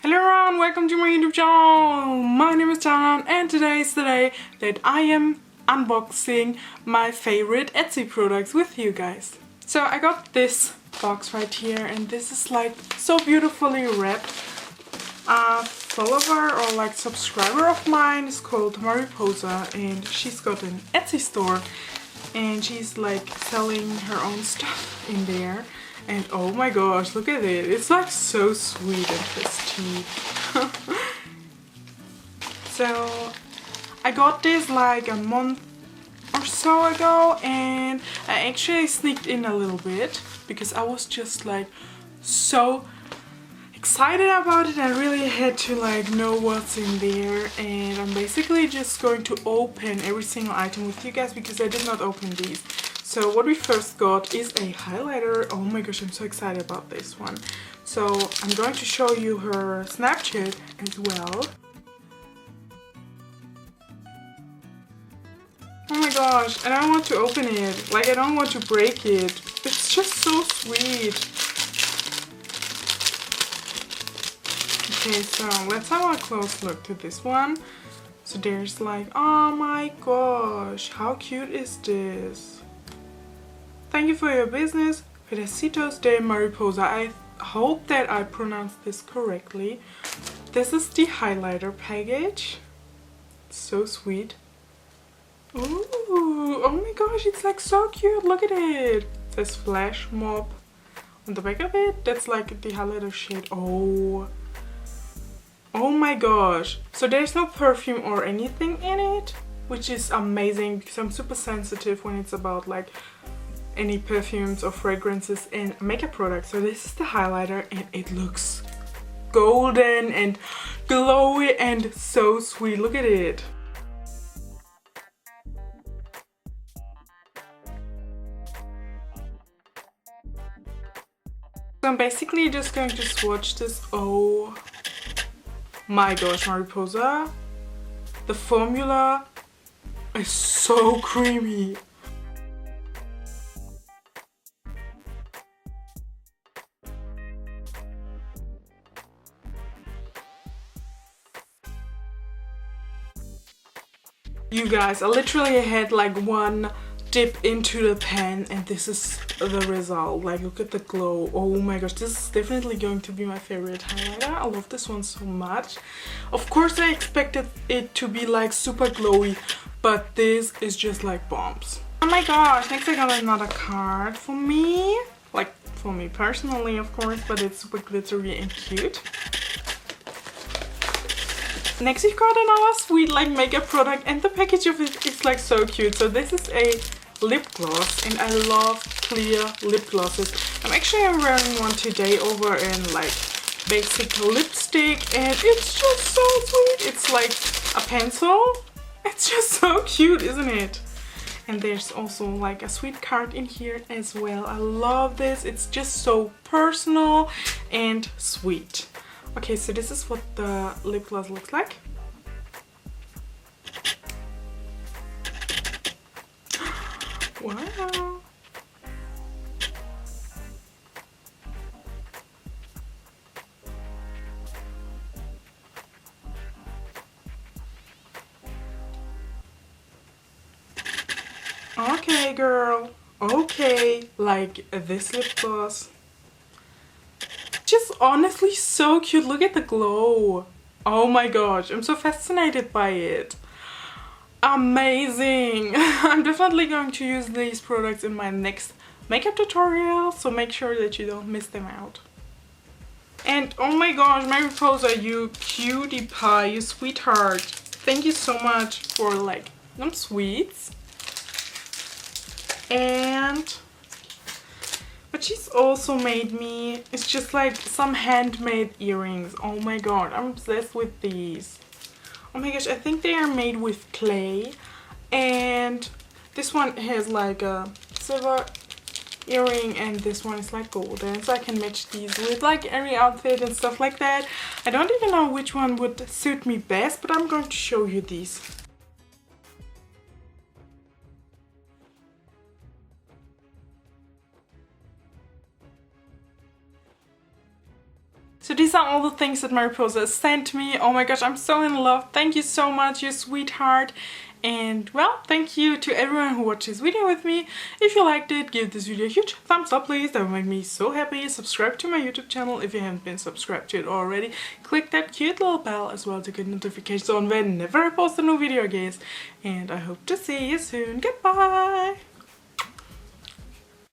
Hello everyone, welcome to my YouTube channel. My name is Canan and today is the day that I am unboxing my favorite Etsy products with you guys. So I got this box right here and this is like so beautifully wrapped. A follower or like subscriber of mine is called Mariposa and she's got an Etsy store and she's like selling her own stuff in there. And oh my gosh, look at it. It's like so sweet and festive. So I got this like a month or so ago and I actually sneaked in a little bit because I was just like so excited about it. I really had to like know what's in there, and I'm basically just going to open every single item with you guys because I did not open these. So what we first got is a highlighter. Oh my gosh, I'm so excited about this one. So I'm going to show you her Snapchat as well. Oh my gosh, and I don't want to open it. Like, I don't want to break it. It's just so sweet. Okay, so let's have a close look to this one. So there's like, oh my gosh, how cute is this? Thank you for your business, Pedecitos de Mariposa. I hope that I pronounced this correctly. This is the highlighter package. It's so sweet. Ooh, oh my gosh, it's like so cute. Look at it. It says Flash Mob on the back of it. That's like the highlighter shade. Oh my gosh. So there's no perfume or anything in it, which is amazing because I'm super sensitive when it's about like any perfumes or fragrances in makeup products. So this is the highlighter and it looks golden and glowy and so sweet. Look at it. So I'm basically just going to swatch this. Oh my gosh, Mariposa. The formula is so creamy. You guys, I literally had like one dip into the pan and this is the result. Like, look at the glow. Oh my gosh, this is definitely going to be my favorite highlighter. I love this one so much. Of course I expected it to be like super glowy, but this is just like bombs. Oh my gosh, next I got another card for me. Like, for me personally, of course, but it's super glittery and cute. Next we've got another sweet like makeup product and the package of it is like so cute. So this is a lip gloss and I love clear lip glosses. I'm actually wearing one today over in like basic lipstick and it's just so sweet. It's like a pencil. It's just so cute, isn't it? And there's also like a sweet card in here as well. I love this. It's just so personal and sweet. Okay, so this is what the lip gloss looks like. Wow. Okay, girl. Okay, like this lip gloss. Just honestly so cute. Look at the glow. Oh my gosh, I'm so fascinated by it. Amazing. I'm definitely going to use these products in my next makeup tutorial, so make sure that you don't miss them out. And oh my gosh, Mariposa, you cutie pie, you sweetheart. Thank you so much for like them sweets. And what she's also made me is just like some handmade earrings. Oh my god, I'm obsessed with these. Oh my gosh, I think they are made with clay. And this one has like a silver earring and this one is like golden. So I can match these with like any outfit and stuff like that. I don't even know which one would suit me best, but I'm going to show you these. So these are all the things that Mariposa sent me. Oh my gosh, I'm so in love. Thank you so much, you sweetheart. And well, thank you to everyone who watched this video with me. If you liked it, give this video a huge thumbs up please, that would make me so happy. Subscribe to my YouTube channel if you haven't been subscribed to it already. Click that cute little bell as well to get notifications on whenever I post a new video, guys. And I hope to see you soon. Goodbye!